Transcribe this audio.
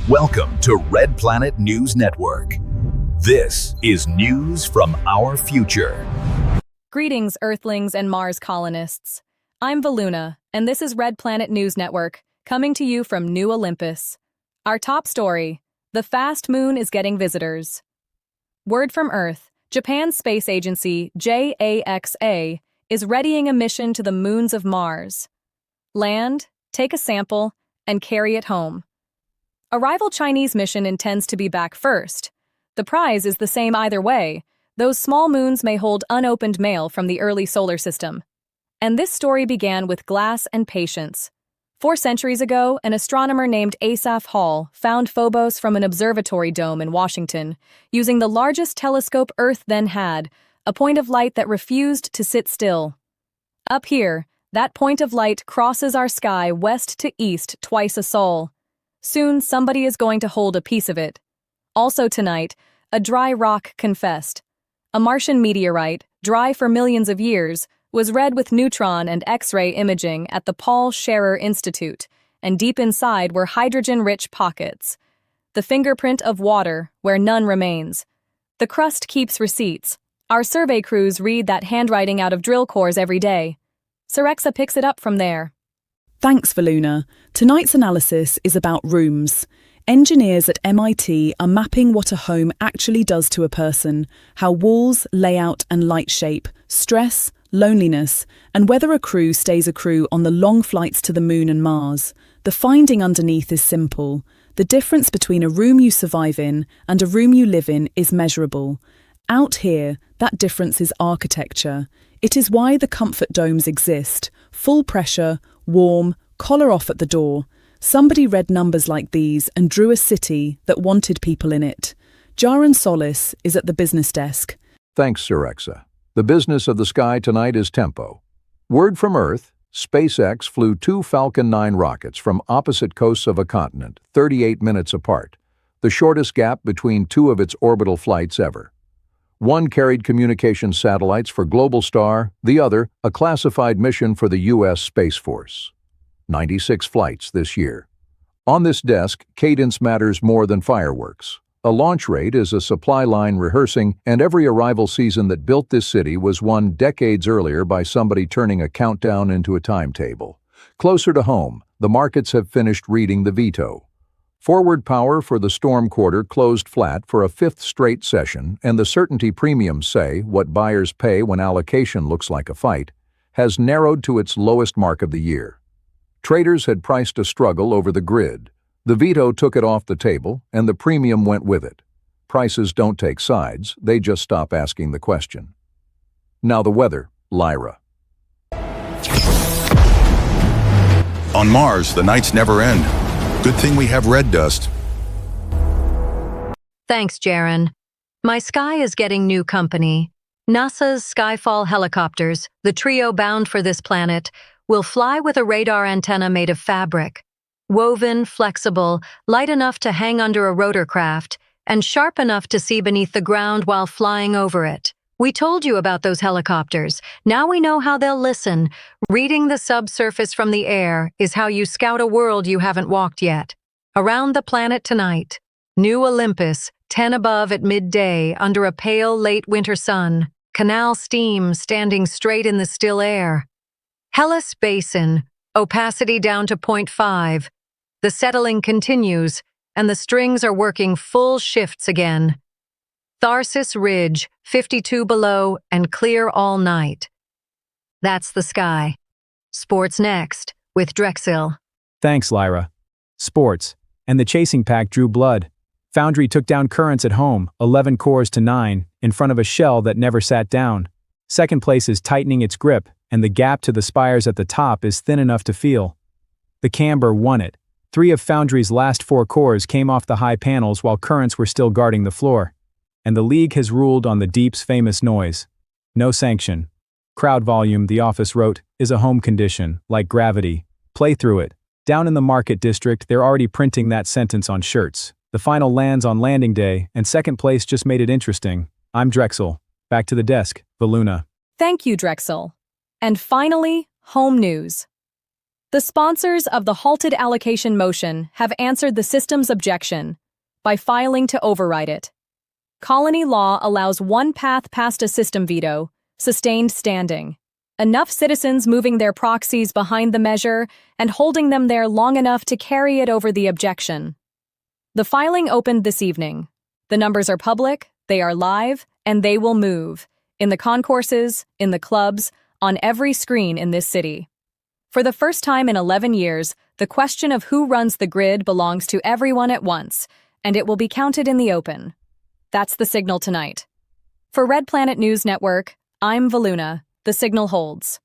Welcome to RedPlanet News Network. This is news from our future. Greetings, Earthlings and Mars colonists. I'm Valuna, and this is RedPlanet News Network, coming to you from New Olympus. Our top story: the fast moon is getting visitors. Word from Earth: Japan's space agency, JAXA, is readying a mission to the moons of Mars. Land, take a sample, and carry it home. A rival Chinese mission intends to be back first. The prize is the same either way. Those small moons may hold unopened mail from the early solar system. And this story began with glass and patience. 4 centuries ago, an astronomer named Asaph Hall found Phobos from an observatory dome in Washington, using the largest telescope Earth then had, a point of light that refused to sit still. Up here, that point of light crosses our sky west to east twice a sol. Soon, somebody is going to hold a piece of it. Also tonight, a dry rock confessed. A Martian meteorite, dry for millions of years, was read with neutron and X-ray imaging at the Paul Scherrer Institute, and deep inside were hydrogen-rich pockets. The fingerprint of water, where none remains. The crust keeps receipts. Our survey crews read that handwriting out of drill cores every day. Serexa picks it up from there. Thanks, Valuna. Tonight's analysis is about rooms. Engineers at MIT are mapping what a home actually does to a person, how walls, layout and light shape, stress, loneliness, and whether a crew stays a crew on the long flights to the moon and Mars. The finding underneath is simple. The difference between a room you survive in and a room you live in is measurable. Out here, that difference is architecture. It is why the comfort domes exist. Full pressure, warm, collar off at the door. Somebody read numbers like these and drew a city that wanted people in it. Jaren Solis is at the business desk. Thanks, Serexa. The business of the sky tonight is tempo. Word from Earth: SpaceX flew 2 Falcon 9 rockets from opposite coasts of a continent, 38 minutes apart, the shortest gap between 2 of its orbital flights ever. One carried communications satellites for Globalstar, the other, a classified mission for the U.S. Space Force. 96 flights this year. On this desk, cadence matters more than fireworks. A launch rate is a supply line rehearsing, and every arrival season that built this city was won decades earlier by somebody turning a countdown into a timetable. Closer to home, the markets have finished reading the Veto. Forward power for the storm quarter closed flat for a 5th straight session, and the certainty premiums say what buyers pay when allocation looks like a fight, has narrowed to its lowest mark of the year. Traders had priced a struggle over the grid. The Veto took it off the table, and the premium went with it. Prices don't take sides, they just stop asking the question. Now the weather, Lyra. On Mars, the nights never end. Good thing we have red dust. Thanks, Jaren. My sky is getting new company. NASA's SkyFall helicopters, the trio bound for this planet, will fly with a radar antenna made of fabric. Woven, flexible, light enough to hang under a rotorcraft, and sharp enough to see beneath the ground while flying over it. We told you about those helicopters. Now we know how they'll listen. Reading the subsurface from the air is how you scout a world you haven't walked yet. Around the planet tonight, New Olympus, 10 above at midday under a pale late winter sun, canal steam standing straight in the still air. Hellas Basin, opacity down to 0.5. The settling continues, and the strings are working full shifts again. Tharsis Ridge, 52 below and clear all night. That's the sky. Sports next, with Drexil. Thanks, Lyra. Sports. And the chasing pack drew blood. Foundry took down Currents at home, 11 cores to 9, in front of a shell that never sat down. Second place is tightening its grip, and the gap to the spires at the top is thin enough to feel. The Camber won it. 3 of Foundry's last 4 cores came off the high panels while Currents were still guarding the floor. And the league has ruled on the Deep's famous noise. No sanction. Crowd volume, the office wrote, is a home condition, like gravity. Play through it. Down in the market district, they're already printing that sentence on shirts. The final lands on landing day, and second place just made it interesting. I'm Drexil. Back to the desk, Valuna. Thank you, Drexil. And finally, home news. The sponsors of the halted allocation motion have answered the system's objection by filing to override it. Colony law allows one path past a system veto, sustained standing. Enough citizens moving their proxies behind the measure and holding them there long enough to carry it over the objection. The filing opened this evening. The numbers are public, they are live, and they will move. In the concourses, in the clubs, on every screen in this city. For the first time in 11 years, the question of who runs the grid belongs to everyone at once, and it will be counted in the open. That's the signal tonight. For RedPlanet News Network, I'm Valuna. The signal holds.